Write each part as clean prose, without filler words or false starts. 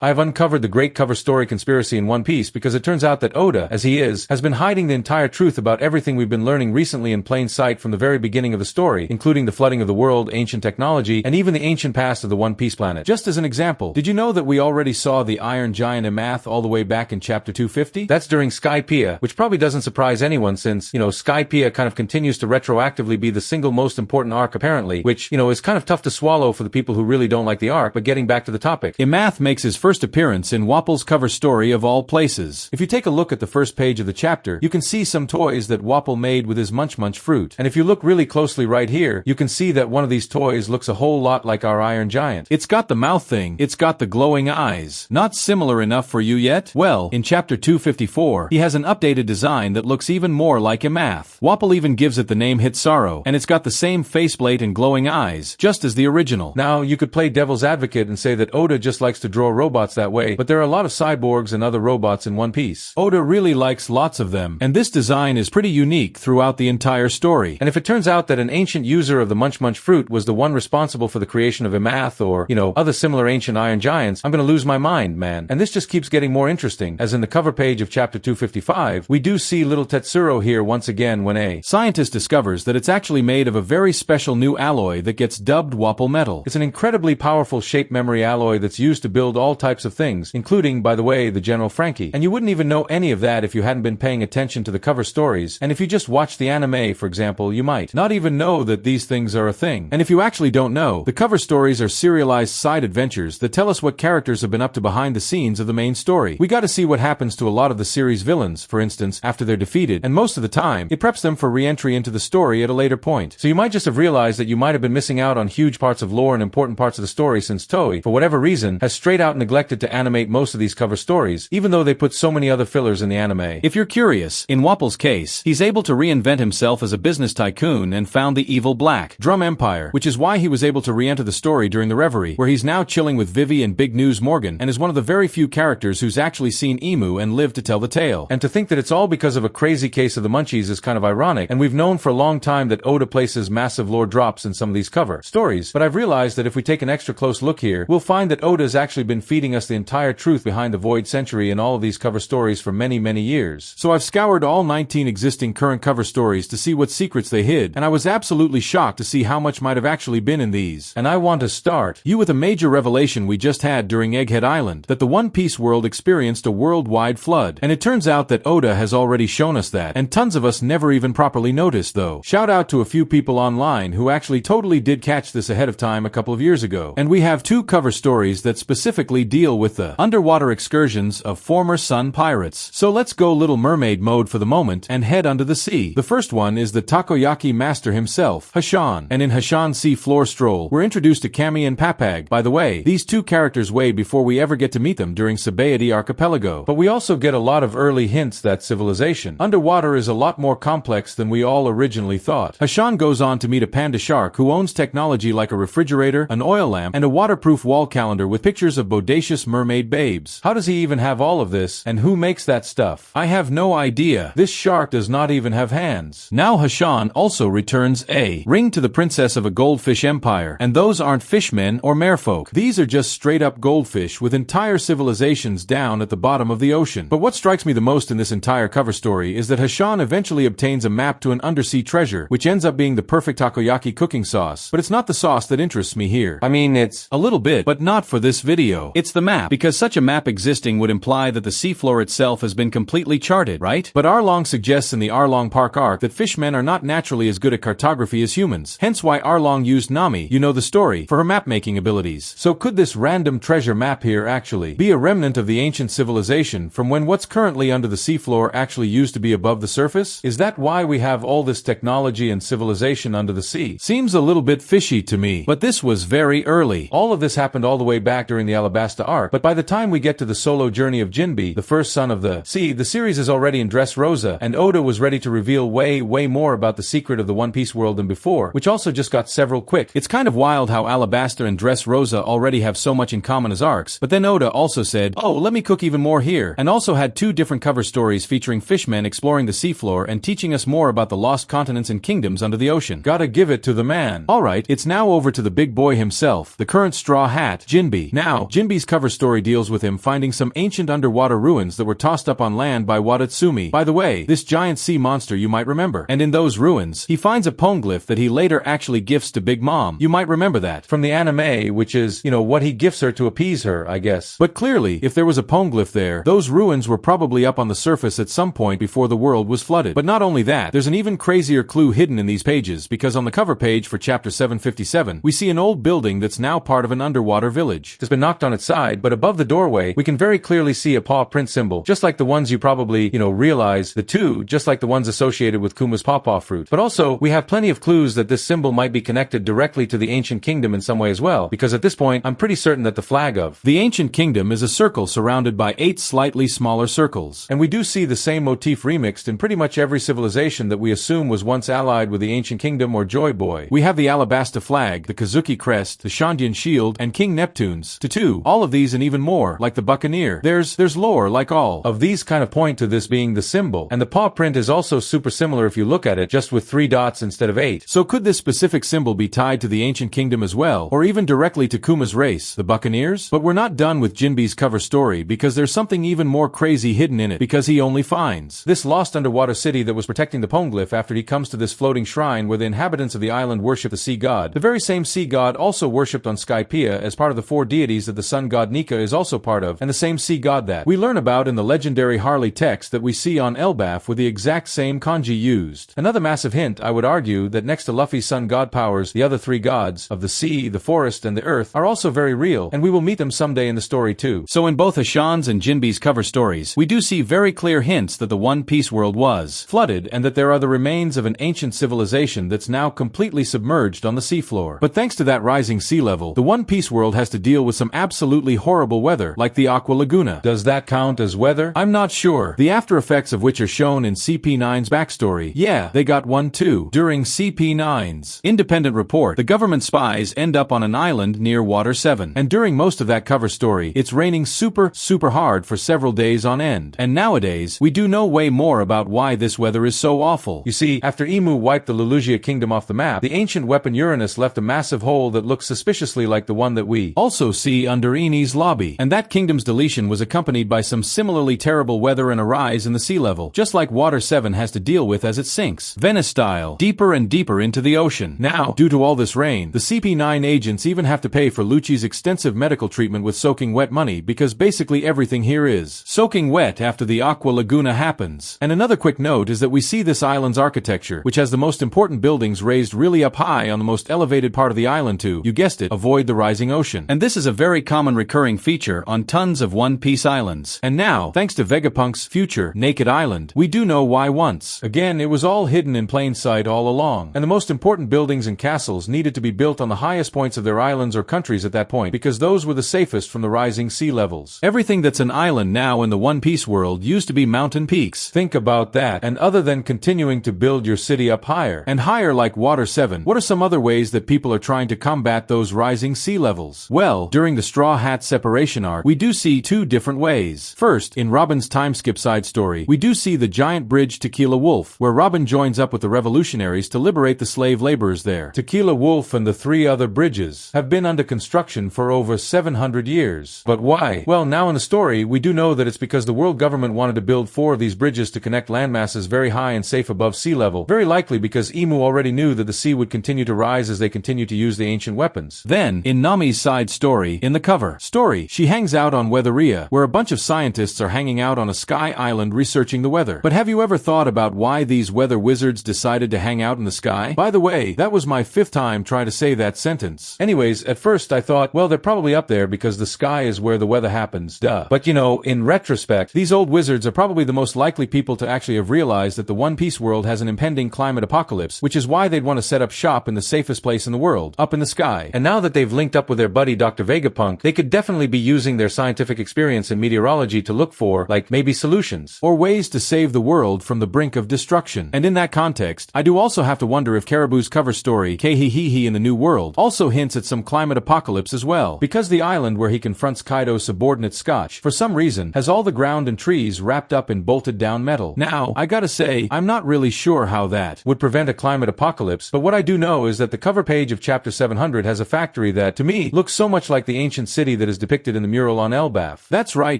I have uncovered the great cover story conspiracy in One Piece because it turns out that Oda, as he is, has been hiding the entire truth about everything we've been learning recently in plain sight from the very beginning of the story, including the flooding of the world, ancient technology, and even the ancient past of the One Piece planet. Just as an example, did you know that we already saw the Iron Giant Emath all the way back in chapter 250? That's during Skypiea, which probably doesn't surprise anyone since, Skypiea kind of continues to retroactively be the single most important arc apparently, which, is kind of tough to swallow for the people who really don't like the arc, but getting back to the topic. Emath makes his first appearance in Wapol's cover story of all places. If you take a look at the first page of the chapter, you can see some toys that Wapol made with his Munch Munch fruit. And if you look really closely right here, you can see that one of these toys looks a whole lot like our Iron Giant. It's got the mouth thing, it's got the glowing eyes. Not similar enough for you yet? Well, in chapter 254, he has an updated design that looks even more like Emath. Wapol even gives it the name Hitsaro, and it's got the same faceplate and glowing eyes, just as the original. Now, you could play devil's advocate and say that Oda just likes to draw robots that way, but there are a lot of cyborgs and other robots in One Piece. Oda really likes lots of them, and this design is pretty unique throughout the entire story. And if it turns out that an ancient user of the Munch Munch fruit was the one responsible for the creation of Emath or, other similar ancient Iron Giants, I'm gonna lose my mind, man. And this just keeps getting more interesting, as in the cover page of chapter 255, we do see little Tetsuro here once again when a scientist discovers that it's actually made of a very special new alloy that gets dubbed Wapol metal. It's an incredibly powerful shape memory alloy that's used to build all types of things, including, by the way, the General Frankie. And you wouldn't even know any of that if you hadn't been paying attention to the cover stories, and if you just watched the anime, for example, you might not even know that these things are a thing. And if you actually don't know, the cover stories are serialized side adventures that tell us what characters have been up to behind the scenes of the main story. We gotta see what happens to a lot of the series villains, for instance, after they're defeated, and most of the time, it preps them for re-entry into the story at a later point. So you might just have realized that you might have been missing out on huge parts of lore and important parts of the story since Toei, for whatever reason, has straight out neglected to animate most of these cover stories, even though they put so many other fillers in the anime. If you're curious, in Wapol's case, he's able to reinvent himself as a business tycoon and found the evil Black Drum Empire, which is why he was able to re-enter the story during the Reverie, where he's now chilling with Vivi and Big News Morgan, and is one of the very few characters who's actually seen Emu and lived to tell the tale. And to think that it's all because of a crazy case of the Munchies is kind of ironic, and we've known for a long time that Oda places massive lore drops in some of these cover stories, but I've realized that if we take an extra close look here, we'll find that Oda's actually been feeding us the entire truth behind the Void Century in all of these cover stories for many, many years. So I've scoured all 19 existing current cover stories to see what secrets they hid, and I was absolutely shocked to see how much might have actually been in these. And I want to start you with a major revelation we just had during Egghead Island, that the One Piece world experienced a worldwide flood. And it turns out that Oda has already shown us that, and tons of us never even properly noticed though. Shout out to a few people online who actually totally did catch this ahead of time a couple of years ago. And we have two cover stories that specifically deal with the underwater excursions of former Sun pirates. So let's go Little Mermaid mode for the moment and head under the sea. The first one is the takoyaki master himself, Hachan. And in Hachan's sea floor stroll, we're introduced to Kami and Papag. By the way, these two characters way before we ever get to meet them during Sabaody Archipelago. But we also get a lot of early hints that civilization underwater is a lot more complex than we all originally thought. Hachan goes on to meet a panda shark who owns technology like a refrigerator, an oil lamp, and a waterproof wall calendar with pictures of bodacious mermaid babes. How does he even have all of this, and who makes that stuff? I have no idea. This shark does not even have hands. Now Hachan also returns a ring to the princess of a goldfish empire, and those aren't fishmen or merfolk. These are just straight up goldfish with entire civilizations down at the bottom of the ocean. But what strikes me the most in this entire cover story is that Hachan eventually obtains a map to an undersea treasure, which ends up being the perfect takoyaki cooking sauce. But it's not the sauce that interests me here. I mean, it's a little bit, but not for this video. It's the map, because such a map existing would imply that the seafloor itself has been completely charted, right? But Arlong suggests in the Arlong Park arc that fishmen are not naturally as good at cartography as humans, hence why Arlong used Nami, you know the story, for her map-making abilities. So could this random treasure map here actually be a remnant of the ancient civilization from when what's currently under the seafloor actually used to be above the surface? Is that why we have all this technology and civilization under the sea? Seems a little bit fishy to me, but this was very early. All of this happened all the way back during the Alabasta arc, but by the time we get to the solo journey of Jinbe, the first son of the sea, the series is already in Dressrosa, and Oda was ready to reveal way more about the secret of the One Piece world than before, which also just got several quick. It's kind of wild how Alabasta and Dressrosa already have so much in common as arcs, but then Oda also said, oh, let me cook even more here, and also had two different cover stories featuring fishmen exploring the seafloor and teaching us more about the lost continents and kingdoms under the ocean. Gotta give it to the man. Alright, it's now over to the big boy himself, the current Straw Hat, Jinbe. Now, Jinbe's cover story deals with him finding some ancient underwater ruins that were tossed up on land by Watatsumi. By the way, this giant sea monster you might remember. And in those ruins, he finds a poneglyph that he later actually gifts to Big Mom. You might remember that from the anime, which is, what he gifts her to appease her, I guess. But clearly, if there was a poneglyph there, those ruins were probably up on the surface at some point before the world was flooded. But not only that, there's an even crazier clue hidden in these pages, because on the cover page for chapter 757, we see an old building that's now part of an underwater village. It's been knocked on its side, but above the doorway, we can very clearly see a paw print symbol, just like the ones you probably, realize, the two, just like the ones associated with Kuma's pawpaw fruit. But also, we have plenty of clues that this symbol might be connected directly to the ancient kingdom in some way as well, because at this point, I'm pretty certain that the flag of the ancient kingdom is a circle surrounded by 8 slightly smaller circles. And we do see the same motif remixed in pretty much every civilization that we assume was once allied with the ancient kingdom or Joy Boy. We have the Alabasta flag, the Kazuki crest, the Shandian shield, and King Neptune's tattoo. All of these and even more, like the buccaneer. There's lore like all of these kind of point to this being the symbol. And the paw print is also super similar if you look at it, just with 3 dots instead of 8. So could this specific symbol be tied to the ancient kingdom as well, or even directly to Kuma's race, the buccaneers? But we're not done with Jinbe's cover story, because there's something even more crazy hidden in it, because he only finds this lost underwater city that was protecting the poneglyph after he comes to this floating shrine where the inhabitants of the island worship the sea god. The very same sea god also worshipped on Skypiea as part of the 4 deities that the sun god Nika is also part of, and the same sea god that we learn about in the legendary Harley text that we see on Elbaf with the exact same kanji used. Another massive hint, I would argue, that next to Luffy's sun god powers, the other 3 gods of the sea, the forest, and the earth are also very real, and we will meet them someday in the story too. So in both Hachan's and Jinbe's cover stories, we do see very clear hints that the One Piece world was flooded and that there are the remains of an ancient civilization that's now completely submerged on the seafloor. But thanks to that rising sea level, the One Piece world has to deal with some absolutely horrible weather, like the Aqua Laguna. Does that count as weather? I'm not sure. The after effects of which are shown in CP9's backstory. Yeah, they got one too. During CP9's independent report, the government spies end up on an island near Water 7. And during most of that cover story, it's raining super hard for several days on end. And nowadays, we do know way more about why this weather is so awful. You see, after Emu wiped the Lulusia kingdom off the map, the ancient weapon Uranus left a massive hole that looks suspiciously like the one that we also see under Eni's lobby. And that kingdom's deletion was accompanied by some similarly terrible weather and a rise in the sea level, just like Water 7 has to deal with as it sinks, Venice style, deeper and deeper into the ocean. Now, due to all this rain, the CP9 agents even have to pay for Lucci's extensive medical treatment with soaking wet money, because basically everything here is soaking wet after the Aqua Laguna happens. And another quick note is that we see this island's architecture, which has the most important buildings raised really up high on the most elevated part of the island to, you guessed it, avoid the rising ocean. And this is a very common recurring feature on tons of One Piece islands. And now, thanks to Vegapunk's future Naked Island, we do know why once again it was all hidden in plain sight all along. And the most important buildings and castles needed to be built on the highest points of their islands or countries at that point, because those were the safest from the rising sea levels. Everything that's an island now in the One Piece world used to be mountain peaks. Think about that. And other than continuing to build your city up higher and higher like Water 7, what are some other ways that people are trying to combat those rising sea levels? Well, during the Straw Hat separation arc, we do see 2 different ways. First, in Robin's time skip side story, we do see the giant bridge Tequila Wolf, where Robin joins up with the revolutionaries to liberate the slave laborers there. Tequila Wolf and the 3 other bridges have been under construction for over 700 years. But why? Well, now in the story, we do know that it's because the world government wanted to build 4 of these bridges to connect landmasses very high and safe above sea level. Very likely because Emu already knew that the sea would continue to rise as they continue to use the ancient weapons. Then, in Nami's side story, in the cover story, she hangs out on Weatheria, where a bunch of scientists are hanging out on a sky island researching the weather. But have you ever thought about why these weather wizards decided to hang out in the sky? By the way, that was my 5th time trying to say that sentence. Anyways, at first I thought, well, they're probably up there because the sky is where the weather happens, duh. But in retrospect, these old wizards are probably the most likely people to actually have realized that the One Piece world has an impending climate apocalypse, which is why they'd want to set up shop in the safest place in the world, up in the sky. And now that they've linked up with their buddy Dr. Vegapunk, they could definitely be using their scientific experience in meteorology to look for, like, maybe solutions or ways to save the world from the brink of destruction. And in that context, I do also have to wonder if Caribou's cover story, Kehihihi in the New World, also hints at some climate apocalypse as well. Because the island where he confronts Kaido's subordinate Scotch, for some reason, has all the ground and trees wrapped up in bolted down metal. Now, I gotta say, I'm not really sure how that would prevent a climate apocalypse, but what I do know is that the cover page of chapter 700 has a factory that, to me, looks so much like the ancient city that is depicted in the mural on Elbaf. That's right,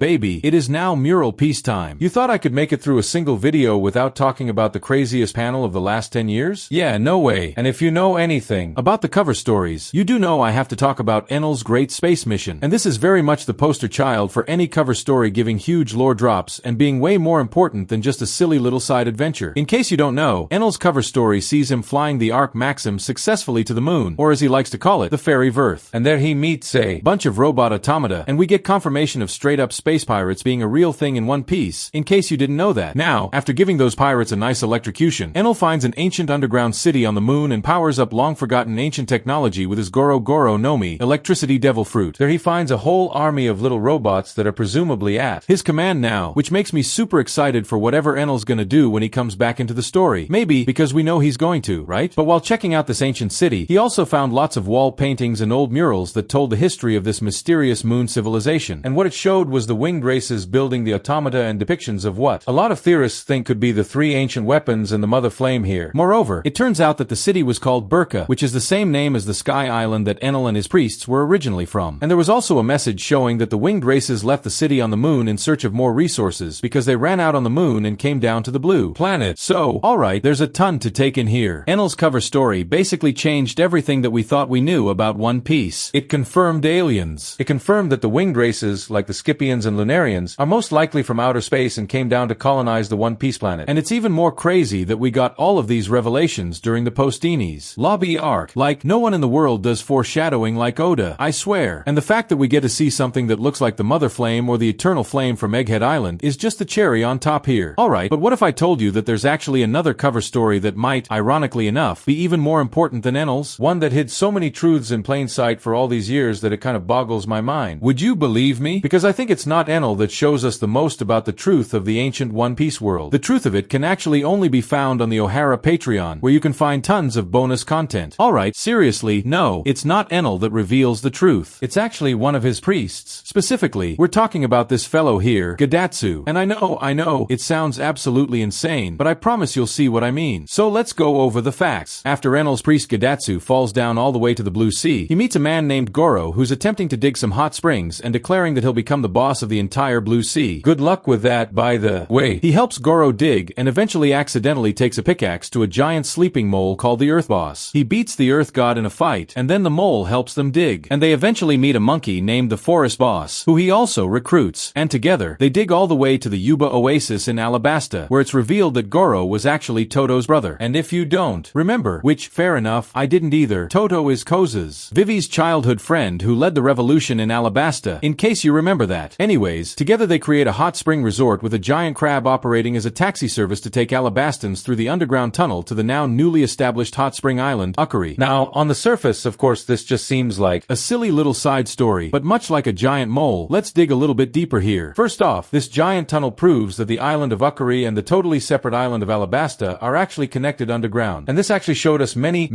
baby. It is now mural peacetime. You thought I could make it through a single video without talking about the craziest panel of the last 10 years? Yeah, no way. And if you know anything about the cover stories, you do know I have to talk about Enel's Great Space Mission. And this is very much the poster child for any cover story giving huge lore drops and being way more important than just a silly little side adventure. In case you don't know, Enel's cover story sees him flying the Ark Maxim successfully to the moon, or as he likes to call it, the fairy Verth. And there he meets a bunch of robot automata, and we get confirmation of straight-up space pirates being a real thing in One Piece, in case you didn't know that. Now, after giving those pirates a nice electrocution, Enel finds an ancient underground city on the moon and powers up long-forgotten ancient technology with his Goro Goro Nomi, electricity devil fruit. There he finds a whole army of little robots that are presumably at his command now, which makes me super excited for whatever Enel's gonna do when he comes back into the story. Maybe because we know he's going to, right? But while checking out this ancient city, he also found lots of wall paintings and old murals that told the history of this mysterious moon civilization. And what it showed was the winged races building the automata and depictions of what a lot of theorists think could be the three ancient weapons and the mother flame here. Moreover, it turns out that the city was called Burka, which is the same name as the sky island that Enel and his priests were originally from. And there was also a message showing that the winged races left the city on the moon in search of more resources because they ran out on the moon and came down to the blue planet. So, alright, there's a ton to take in here. Enel's cover story basically changed everything that we thought we knew about One Piece. It confirmed aliens. It confirmed that the winged races, like the Scipians and Lunarians, are most likely from outer space and came down to colonize the One Piece planet. And it's even more crazy that we got all of these revelations during the Postinis lobby arc. Like, no one in the world does foreshadowing like Oda, I swear. And the fact that we get to see something that looks like the Mother Flame or the Eternal Flame from Egghead Island is just the cherry on top here. Alright, but what if I told you that there's actually another cover story that might, ironically enough, be even more important than Enel's? One that hid so many truths in plain sight for all these years that it kind of boggles my mind. Would you believe me? Because I think it's not Enel that shows us the most about the truth of the ancient One Piece world. The truth of it can actually only be found on the O'Hara Patreon, where you can find tons of bonus content. Alright, seriously, no, it's not Enel that reveals the truth. It's actually one of his priests. Specifically, we're talking about this fellow here, Gedatsu. And I know, it sounds absolutely insane, but I promise you'll see what I mean. So let's go over the facts. After Enel's priest Gedatsu falls down all the way to the Blue Sea, he meets a man named Goro who's attempting to dig some hot springs and declaring that he'll become the boss of the entire Blue Sea. Good luck with that, by the way. He helps Goro dig and eventually accidentally takes a pickaxe to a giant sleeping mole called the Earth Boss. He beats the Earth God in a fight, and then the mole helps them dig. And they eventually meet a monkey named the Forest Boss, who he also recruits. And together, they dig all the way to the Yuba Oasis in Alabasta, where it's revealed that Goro was actually Toto's brother. And if you don't remember, which, fair enough, I didn't either, Toto is Koza's, Vivi's childhood friend who led the revolution in Alabasta, in case you remember that. Anyways, together they create a hot spring resort with a giant crab operating as a taxi service to take Alabastans through the underground tunnel to the now newly established hot spring island, Ukari. Now, on the surface, of course, this just seems like a silly little side story, but much like a giant mole, let's dig a little bit deeper here. First off, this giant tunnel proves that the island of Ukari and the totally separate island of Alabasta are actually connected underground. And this actually showed us many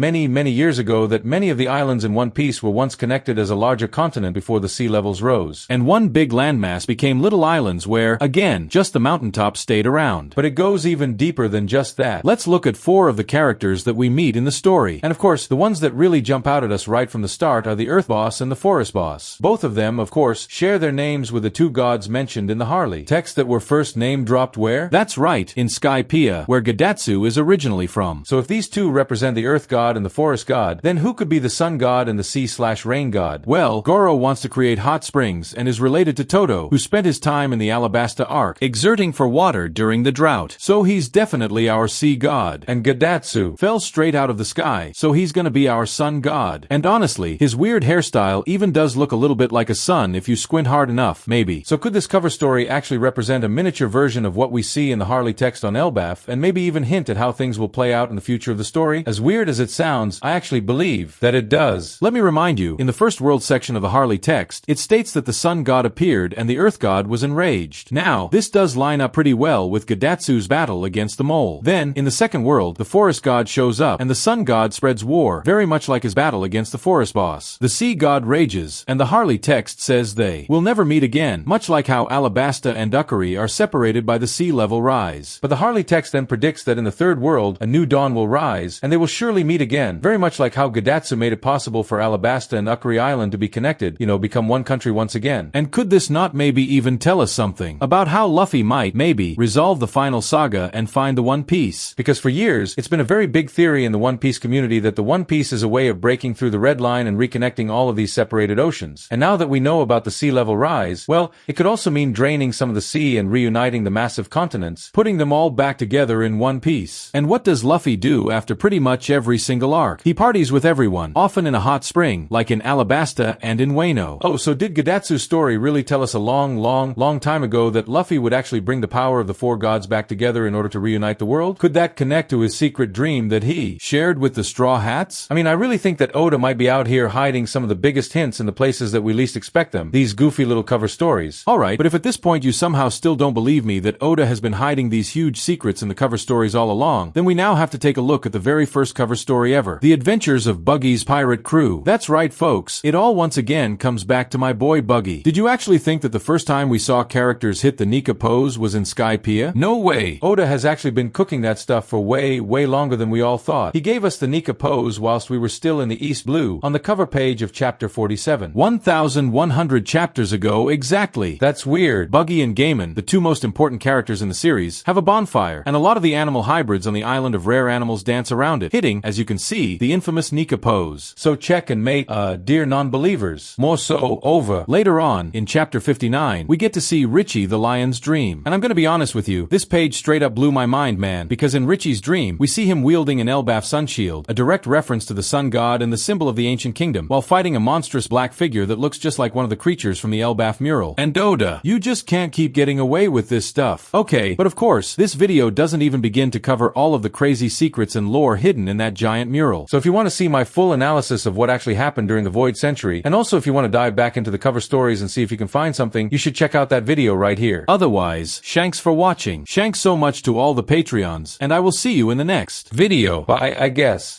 years ago that many of the islands in One Piece were once connected as a larger continent before the sea levels rose. And one big landmass became little islands where, again, just the mountaintops stayed around. But it goes even deeper than just that. Let's look at 4 of the characters that we meet in the story. And of course, the ones that really jump out at us right from the start are the Earth Boss and the Forest Boss. Both of them, of course, share their names with the 2 gods mentioned in the Harley text that were first name-dropped where? That's right, in Skypiea, where Gedatsu is originally from. So if these 2 represent the Earth God and the Forest God, then who could be the Sun God and the Sea/Rain God? Well, Goro wants to create hot springs and is related to Toto, who spent his time in the Alabasta Ark, exerting for water during the drought. So he's definitely our sea god. And Gedatsu fell straight out of the sky, so he's gonna be our sun god. And honestly, his weird hairstyle even does look a little bit like a sun if you squint hard enough, maybe. So could this cover story actually represent a miniature version of what we see in the Harley text on Elbaf, and maybe even hint at how things will play out in the future of the story? As weird as it sounds, I actually believe that it does. Let me remind you, in the first world section of the Harley text, it states that the sun god appeared and the earth god was enraged. Now, this does line up pretty well with Gedatsu's battle against the mole. Then, in the second world, the forest god shows up and the sun god spreads war, very much like his battle against the forest boss. The sea god rages, and the Harley text says they will never meet again, much like how Alabasta and Ukari are separated by the sea level rise. But the Harley text then predicts that in the third world, a new dawn will rise, and they will surely meet again, very much like how Gedatsu made it possible for Alabasta and Ukari Island to be connected, become one country once again. And could this not maybe even tell us something about how Luffy might, maybe, resolve the final saga and find the One Piece? Because for years, it's been a very big theory in the One Piece community that the One Piece is a way of breaking through the red line and reconnecting all of these separated oceans. And now that we know about the sea level rise, well, it could also mean draining some of the sea and reuniting the massive continents, putting them all back together in one piece. And what does Luffy do after pretty much every single arc? He parties with everyone, often in a hot spring, like in Alabasta and in Wano. Oh, so did Gedatsu's story really tell us a long time ago that Luffy would actually bring the power of the four gods back together in order to reunite the world? Could that connect to his secret dream that he shared with the Straw Hats? I mean, I really think that Oda might be out here hiding some of the biggest hints in the places that we least expect them. These goofy little cover stories. Alright, but if at this point you somehow still don't believe me that Oda has been hiding these huge secrets in the cover stories all along, then we now have to take a look at the very first cover story ever. The Adventures of Buggy's Pirate Crew. That's right, folks. It all once again comes back to my boy Buggy. Did you actually think that the first time we saw characters hit the Nika pose was in Skypiea? No way. Oda has actually been cooking that stuff for way longer than we all thought. He gave us the Nika pose whilst we were still in the East Blue, on the cover page of chapter 47. 1,100 chapters ago exactly. That's weird. Buggy and Gaiman, the two most important characters in the series, have a bonfire, and a lot of the animal hybrids on the island of rare animals dance around it, hitting, as you can see, the infamous Nika pose. So check and mate, dear non-believers. More so, over. Later on, in chapter 59, we get to see Richie the Lion's Dream. And I'm gonna be honest with you, this page straight up blew my mind, man, because in Richie's dream, we see him wielding an Elbaf sun shield, a direct reference to the sun god and the symbol of the ancient kingdom, while fighting a monstrous black figure that looks just like one of the creatures from the Elbaf mural. And Oda, you just can't keep getting away with this stuff. Okay, but of course, this video doesn't even begin to cover all of the crazy secrets and lore hidden in that giant mural. So if you want to see my full analysis of what actually happened during the Void Century, and also if you want to dive back into the cover stories and see if you can find something, you should check out that video right here. Otherwise, shanks for watching. Shanks so much to all the Patreons, and I will see you in the next video. Bye, I guess.